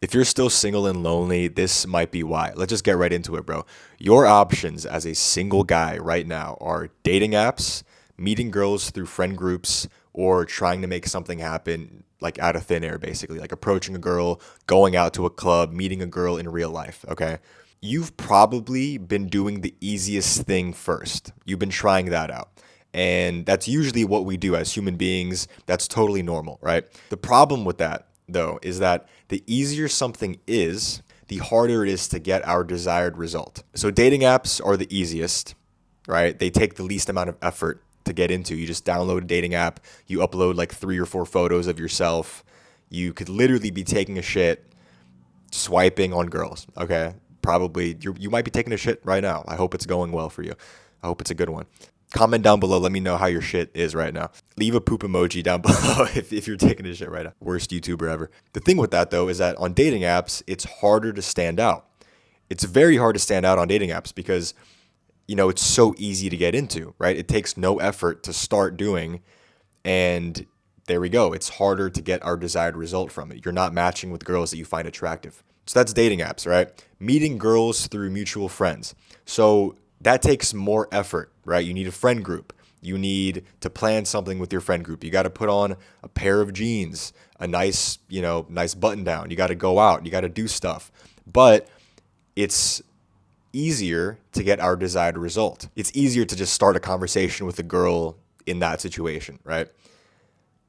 If you're still single and lonely, this might be why. Let's just get right into it, bro. Your options as a single guy right now are dating apps, meeting girls through friend groups, or trying to make something happen like out of thin air, basically, like approaching a girl, going out to a club, meeting a girl in real life, okay? You've probably been doing the easiest thing first. You've been trying that out. And that's usually what we do as human beings. That's totally normal, right? The problem with that, though, is that the easier something is, the harder it is to get our desired result. So dating apps are the easiest, right? They take the least amount of effort to get into. You just download a dating app, you upload like 3 or 4 photos of yourself. You could literally be taking a shit, swiping on girls, okay? Probably you might be taking a shit right now. I hope it's going well for you. I hope it's a good one. Comment down below. Let me know how your shit is right now. Leave a poop emoji down below if you're taking a shit right now. Worst YouTuber ever. The thing with that, though, is that on dating apps, it's harder to stand out. It's very hard to stand out on dating apps because, it's so easy to get into, right? It takes no effort to start doing. And there we go. It's harder to get our desired result from it. You're not matching with girls that you find attractive. So that's dating apps, right? Meeting girls through mutual friends. So that takes more effort, right? You need a friend group. You need to plan something with your friend group. You got to put on a pair of jeans, a nice, nice button down. You got to go out. You got to do stuff. But it's easier to get our desired result. It's easier to just start a conversation with a girl in that situation, right?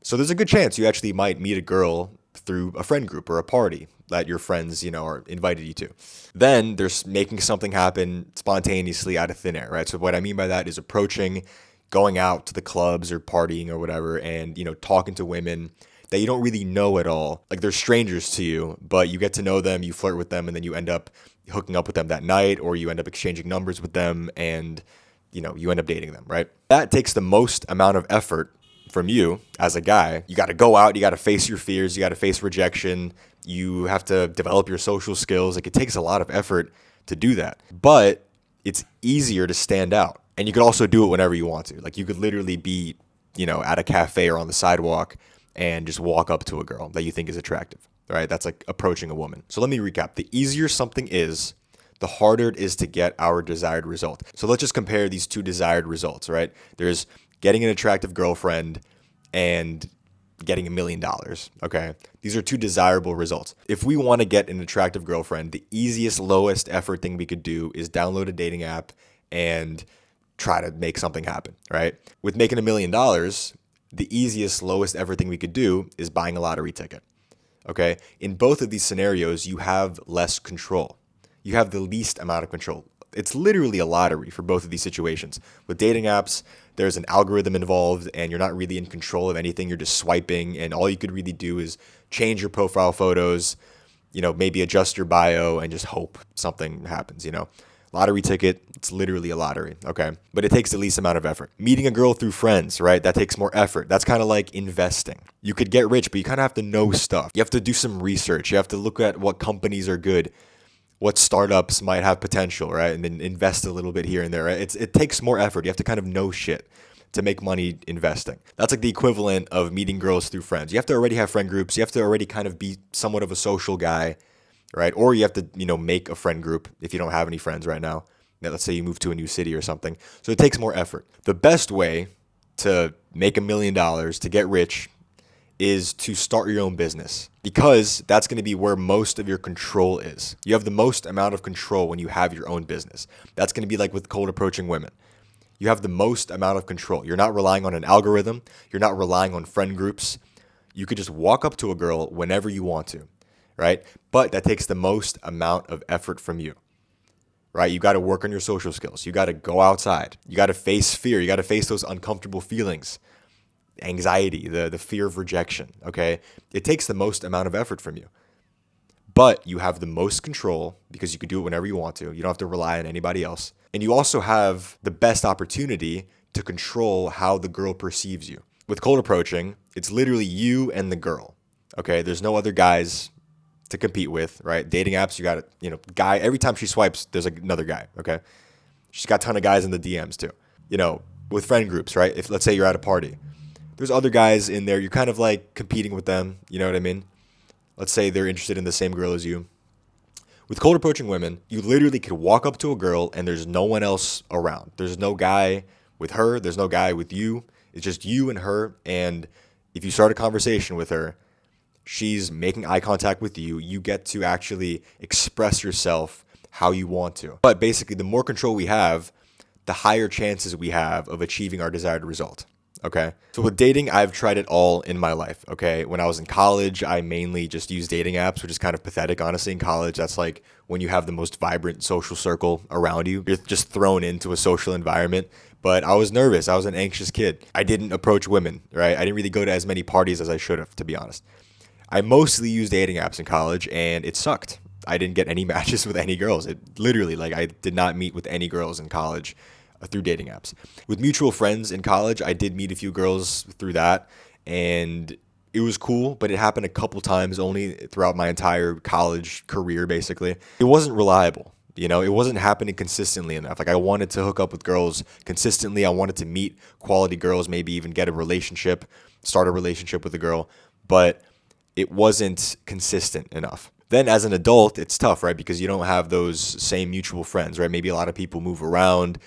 So there's a good chance you actually might meet a girl through a friend group or a party that your friends, are invited you to. Then there's making something happen spontaneously out of thin air, right? So what I mean by that is approaching, going out to the clubs or partying or whatever, and, talking to women that you don't really know at all. Like they're strangers to you, but you get to know them, you flirt with them, and then you end up hooking up with them that night, or you end up exchanging numbers with them, and, you end up dating them, right? That takes the most amount of effort from you as a guy. You got to go out, you got to face your fears, you got to face rejection, you have to develop your social skills. Like it takes a lot of effort to do that, but it's easier to stand out. And you could also do it whenever you want to. Like you could literally be, at a cafe or on the sidewalk and just walk up to a girl that you think is attractive, right? That's like approaching a woman. So let me recap. The easier something is, the harder it is to get our desired result. So let's just compare these two desired results, right? There's getting an attractive girlfriend and getting $1 million, okay? These are two desirable results. If we want to get an attractive girlfriend, the easiest, lowest effort thing we could do is download a dating app and try to make something happen, right? With making $1 million, the easiest, lowest effort thing we could do is buying a lottery ticket, okay? In both of these scenarios, you have less control. You have the least amount of control. It's literally a lottery for both of these situations. With dating apps, there's an algorithm involved and you're not really in control of anything. You're just swiping, and all you could really do is change your profile photos, maybe adjust your bio and just hope something happens, Lottery ticket, it's literally a lottery, okay? But it takes the least amount of effort. Meeting a girl through friends, right? That takes more effort. That's kind of like investing. You could get rich, but you kind of have to know stuff. You have to do some research. You have to look at what companies are good, what startups might have potential, right? And then invest a little bit here and there, right? It takes more effort. You have to kind of know shit to make money investing. That's like the equivalent of meeting girls through friends. You have to already have friend groups. You have to already kind of be somewhat of a social guy, right? Or you have to, make a friend group if you don't have any friends right now. Now, let's say you move to a new city or something. So it takes more effort. The best way to make $1 million, to get rich, is to start your own business, because that's going to be where most of your control is. You have the most amount of control when you have your own business. That's going to be like with cold approaching women. You have the most amount of control. You're not relying on an algorithm. You're not relying on friend groups. You could just walk up to a girl whenever you want to, right? But that takes the most amount of effort from you, right? You got to work on your social skills. You got to go outside. You got to face fear. You got to face those uncomfortable feelings, anxiety, the fear of rejection, okay? It takes the most amount of effort from you. But you have the most control because you can do it whenever you want to. You don't have to rely on anybody else. And you also have the best opportunity to control how the girl perceives you. With cold approaching, it's literally you and the girl, okay? There's no other guys to compete with, right? Dating apps, you got guy, every time she swipes, there's another guy, okay? She's got a ton of guys in the DMs too. With friend groups, right? If let's say you're at a party, there's other guys in there. You're kind of like competing with them. You know what I mean? Let's say they're interested in the same girl as you. With cold approaching women, you literally could walk up to a girl and there's no one else around. There's no guy with her, there's no guy with you. It's just you and her. And if you start a conversation with her, she's making eye contact with you. You get to actually express yourself how you want to. But basically, the more control we have, the higher chances we have of achieving our desired result. Okay. So with dating, I've tried it all in my life. Okay. When I was in college, I mainly just used dating apps, which is kind of pathetic, honestly. In college, that's like when you have the most vibrant social circle around you. You're just thrown into a social environment. But I was nervous. I was an anxious kid. I didn't approach women, right? I didn't really go to as many parties as I should have, to be honest. I mostly used dating apps in college and it sucked. I didn't get any matches with any girls. It literally, like, I did not meet with any girls in college through dating apps. With mutual friends in college, I did meet a few girls through that, and it was cool, but it happened a couple times only throughout my entire college career, basically. It wasn't reliable. It wasn't happening consistently enough. Like, I wanted to hook up with girls consistently. I wanted to meet quality girls, maybe even get a relationship, start a relationship with a girl, but it wasn't consistent enough. Then as an adult, it's tough, right? Because you don't have those same mutual friends, right? Maybe a lot of people move around.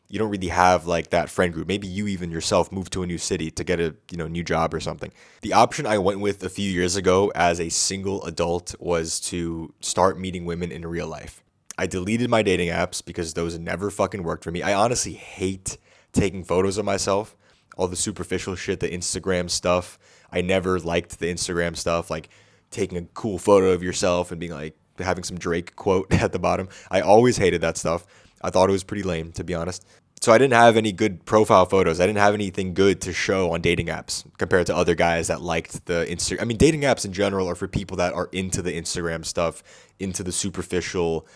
You don't really have like that friend group. Maybe you even yourself moved to a new city to get a new job or something. The option I went with a few years ago as a single adult was to start meeting women in real life. I deleted my dating apps because those never fucking worked for me. I honestly hate taking photos of myself, all the superficial shit, the Instagram stuff. I never liked the Instagram stuff, like taking a cool photo of yourself and being like having some Drake quote at the bottom. I always hated that stuff. I thought it was pretty lame, to be honest. So I didn't have any good profile photos. I didn't have anything good to show on dating apps compared to other guys that liked the Instagram. I mean, dating apps in general are for people that are into the Instagram stuff, into the superficial,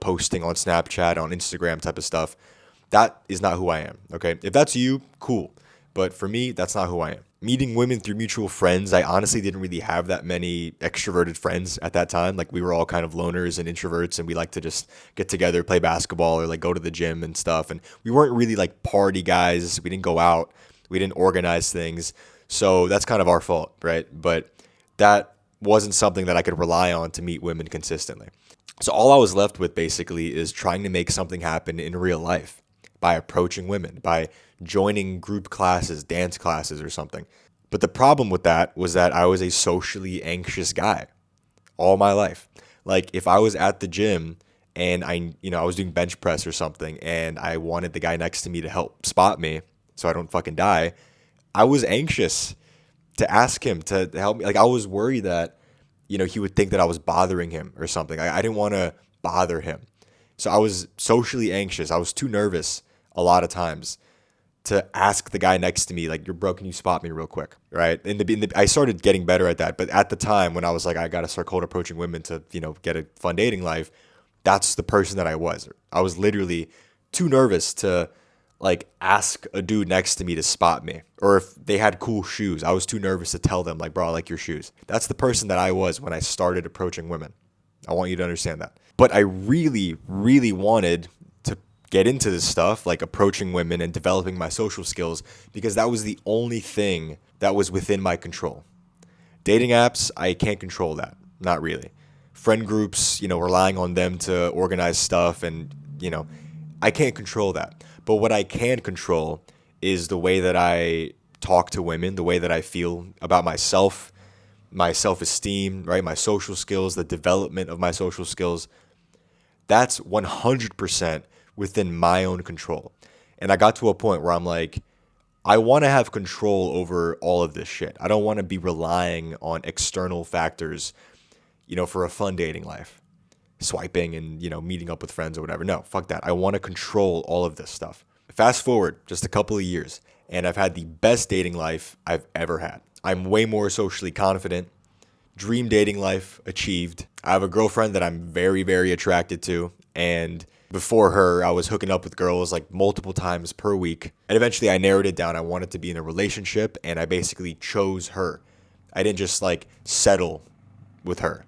posting on Snapchat, on Instagram type of stuff. That is not who I am, okay? If that's you, cool. But for me, that's not who I am. Meeting women through mutual friends, I honestly didn't really have that many extroverted friends at that time. Like, we were all kind of loners and introverts, and we like to just get together, play basketball, or like go to the gym and stuff. And we weren't really like party guys. We didn't go out. We didn't organize things. So that's kind of our fault, right? But that wasn't something that I could rely on to meet women consistently. So all I was left with basically is trying to make something happen in real life by approaching women, by joining group classes, dance classes or something. But the problem with that was that I was a socially anxious guy all my life. Like, if I was at the gym and I was doing bench press or something and I wanted the guy next to me to help spot me so I don't fucking die, I was anxious to ask him to help me. Like, I was worried that, he would think that I was bothering him or something. I didn't want to bother him. So I was socially anxious. I was too nervous a lot of times to ask the guy next to me, like, "You're broke, can you spot me real quick?" Right? I started getting better at that. But at the time when I was like, I got to start cold approaching women to, get a fun dating life, that's the person that I was. I was literally too nervous to like ask a dude next to me to spot me. Or if they had cool shoes, I was too nervous to tell them like, "Bro, I like your shoes." That's the person that I was when I started approaching women. I want you to understand that. But I really, really wanted to get into this stuff, like approaching women and developing my social skills, because that was the only thing that was within my control. Dating apps, I can't control that. Not really. Friend groups, relying on them to organize stuff and, I can't control that. But what I can control is the way that I talk to women, the way that I feel about myself, my self-esteem, right? My social skills, the development of my social skills. That's 100% within my own control. And I got to a point where I'm like, I want to have control over all of this shit. I don't want to be relying on external factors, for a fun dating life. Swiping and, meeting up with friends or whatever. No, fuck that. I want to control all of this stuff. Fast forward just a couple of years, and I've had the best dating life I've ever had. I'm way more socially confident. Dream dating life achieved. I have a girlfriend that I'm very, very attracted to. And before her, I was hooking up with girls like multiple times per week. And eventually I narrowed it down. I wanted to be in a relationship, and I basically chose her. I didn't just like settle with her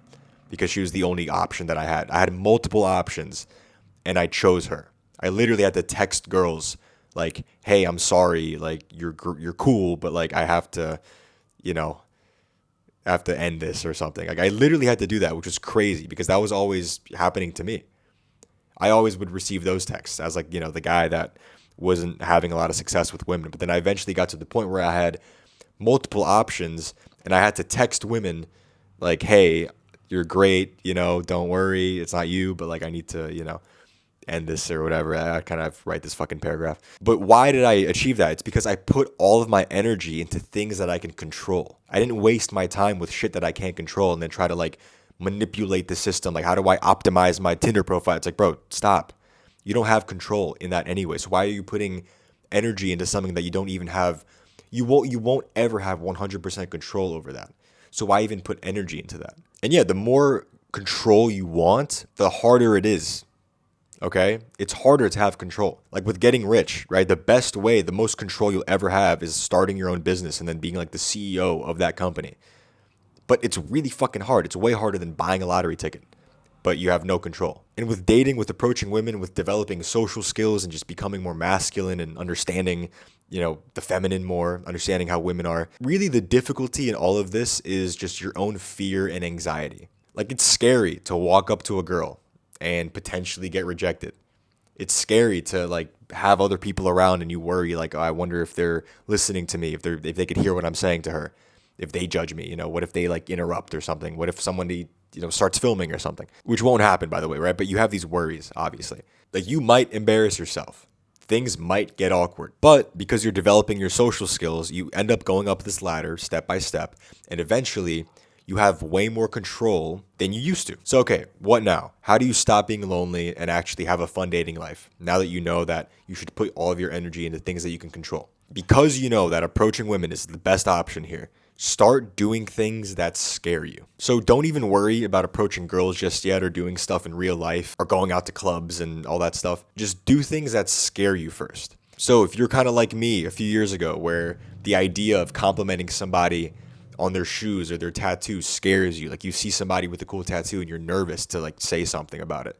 because she was the only option that I had. I had multiple options, and I chose her. I literally had to text girls like, "Hey, I'm sorry, like you're cool, but like I have to, I have to end this or something. Like I literally had to do that, which was crazy because that was always happening to me. I always would receive those texts as like, the guy that wasn't having a lot of success with women. But then I eventually got to the point where I had multiple options and I had to text women like, hey, you're great, don't worry, it's not you, but like I need to, end this or whatever. I kind of write this fucking paragraph. But why did I achieve that? It's because I put all of my energy into things that I can control. I didn't waste my time with shit that I can't control and then try to like manipulate the system. Like, how do I optimize my Tinder profile? It's like, bro, stop. You don't have control in that anyway. So why are you putting energy into something that you don't even have? You won't ever have 100% control over that. So why even put energy into that? And yeah, the more control you want, the harder it is. Okay? It's harder to have control. Like with getting rich, right? The best way, the most control you'll ever have is starting your own business and then being like the CEO of that company. But it's really fucking hard. It's way harder than buying a lottery ticket, but you have no control. And with dating, with approaching women, with developing social skills and just becoming more masculine and understanding, the feminine more, understanding how women are, really the difficulty in all of this is just your own fear and anxiety. Like it's scary to walk up to a girl and potentially get rejected. It's scary to like have other people around and you worry like, oh, I wonder if they're listening to me, if they could hear what I'm saying to her, if they judge me, what if they like interrupt or something? What if somebody, starts filming or something? Which won't happen, by the way, right? But you have these worries, obviously. Like you might embarrass yourself. Things might get awkward. But because you're developing your social skills, you end up going up this ladder step by step, and eventually you have way more control than you used to. So, okay, what now? How do you stop being lonely and actually have a fun dating life now that you know that you should put all of your energy into things that you can control? Because you know that approaching women is the best option here, start doing things that scare you. So don't even worry about approaching girls just yet or doing stuff in real life or going out to clubs and all that stuff. Just do things that scare you first. So if you're kind of like me a few years ago where the idea of complimenting somebody on their shoes or their tattoo scares you, like you see somebody with a cool tattoo and you're nervous to like say something about it,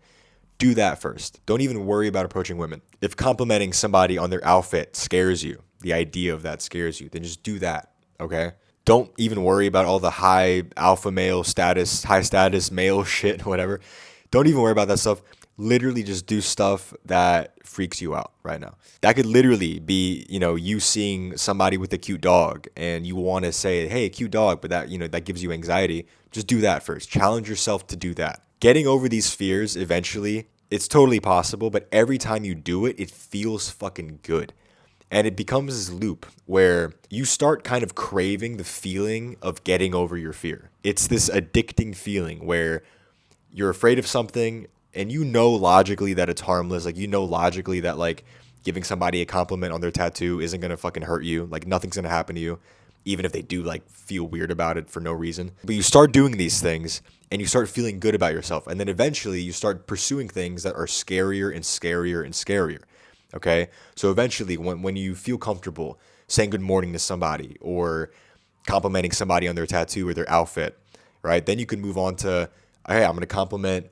do that first. Don't even worry about approaching women. If complimenting somebody on their outfit scares you, the idea of that scares you, then just do that, okay? Don't even worry about all the high alpha male status, high status male shit, whatever. Don't even worry about that stuff. Literally just do stuff that freaks you out right now. That could literally be, you seeing somebody with a cute dog and you want to say, hey, cute dog, but that gives you anxiety. Just do that first. Challenge yourself to do that. Getting over these fears eventually, it's totally possible, but every time you do it, it feels fucking good. And it becomes this loop where you start kind of craving the feeling of getting over your fear. It's this addicting feeling where you're afraid of something and logically that it's harmless. Like, logically that like giving somebody a compliment on their tattoo isn't going to fucking hurt you. Like nothing's going to happen to you, even if they do like feel weird about it for no reason. But you start doing these things and you start feeling good about yourself. And then eventually you start pursuing things that are scarier and scarier and scarier. Okay? So eventually when you feel comfortable saying good morning to somebody or complimenting somebody on their tattoo or their outfit, right? Then you can move on to, hey, I'm going to compliment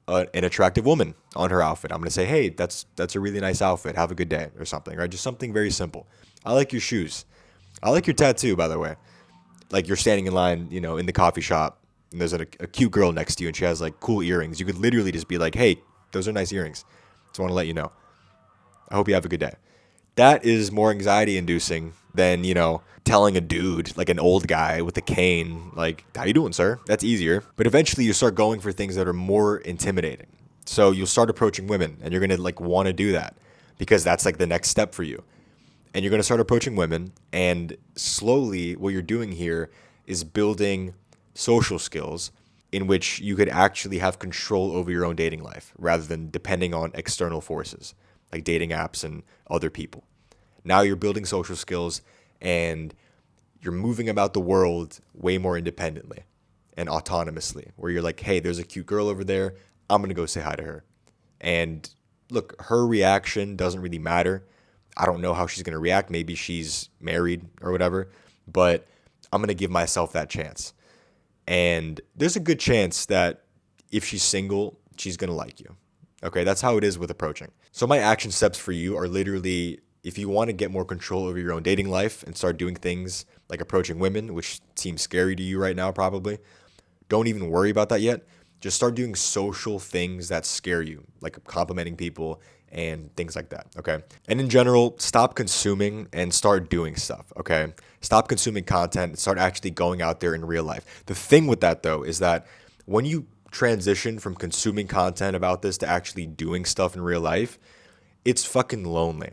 an attractive woman on her outfit. I'm going to say, hey, that's a really nice outfit. Have a good day or something, right? Just something very simple. I like your shoes. I like your tattoo, by the way. Like you're standing in line, in the coffee shop and there's a cute girl next to you and she has like cool earrings. You could literally just be like, hey, those are nice earrings. Just want to let you know. I hope you have a good day. That is more anxiety inducing than, telling a dude, like an old guy with a cane, like, how you doing, sir? That's easier. But eventually you start going for things that are more intimidating. So you'll start approaching women and you're going to like want to do that because that's like the next step for you. And you're going to start approaching women and slowly what you're doing here is building social skills in which you could actually have control over your own dating life rather than depending on external forces like dating apps and other people. Now you're building social skills and you're moving about the world way more independently and autonomously, where you're like, hey, there's a cute girl over there. I'm going to go say hi to her. And look, her reaction doesn't really matter. I don't know how she's going to react. Maybe she's married or whatever, but I'm going to give myself that chance. And there's a good chance that if she's single, she's going to like you. Okay, that's how it is with approaching. So my action steps for you are literally, if you want to get more control over your own dating life and start doing things like approaching women, which seems scary to you right now, probably, don't even worry about that yet. Just start doing social things that scare you, like complimenting people and things like that, okay? And in general, stop consuming and start doing stuff, okay? Stop consuming content and start actually going out there in real life. The thing with that, though, is that when you transition from consuming content about this to actually doing stuff in real life, it's fucking lonely.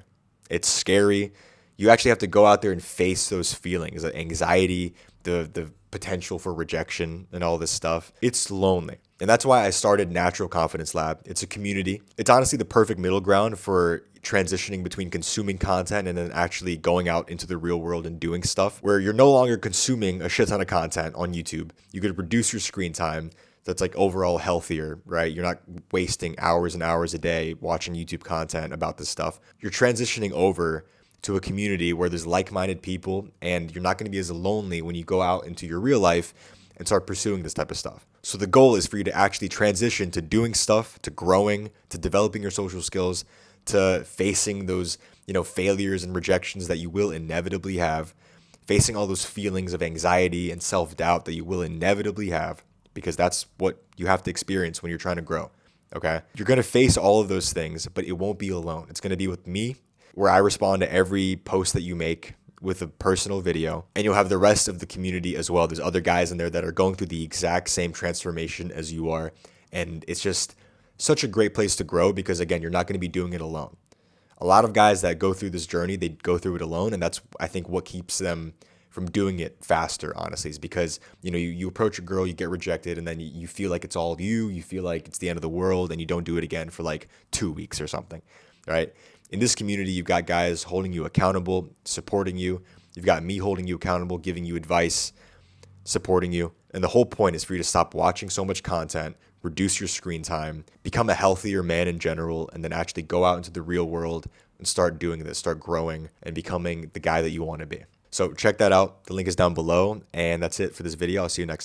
It's scary. You actually have to go out there and face those feelings, the anxiety, the potential for rejection and all this stuff. It's lonely. And that's why I started Natural Confidence Lab. It's a community. It's honestly the perfect middle ground for transitioning between consuming content and then actually going out into the real world and doing stuff where you're no longer consuming a shit ton of content on YouTube. You could reduce your screen time. That's like overall healthier, right? You're not wasting hours and hours a day watching YouTube content about this stuff. You're transitioning over to a community where there's like-minded people, and you're not going to be as lonely when you go out into your real life and start pursuing this type of stuff. So the goal is for you to actually transition to doing stuff, to growing, to developing your social skills, to facing those, failures and rejections that you will inevitably have, facing all those feelings of anxiety and self-doubt that you will inevitably have, because that's what you have to experience when you're trying to grow, okay? You're going to face all of those things, but it won't be alone. It's going to be with me, where I respond to every post that you make with a personal video, and you'll have the rest of the community as well. There's other guys in there that are going through the exact same transformation as you are, and it's just such a great place to grow because, again, you're not going to be doing it alone. A lot of guys that go through this journey, they go through it alone, and that's, I think, what keeps them from doing it faster, honestly, is because, you approach a girl, you get rejected, and then you feel like it's all you feel like it's the end of the world, and you don't do it again for like 2 weeks or something, right? In this community, you've got guys holding you accountable, supporting you. You've got me holding you accountable, giving you advice, supporting you. And the whole point is for you to stop watching so much content, reduce your screen time, become a healthier man in general, and then actually go out into the real world and start doing this, start growing and becoming the guy that you want to be. So check that out. The link is down below. And that's it for this video. I'll see you next time.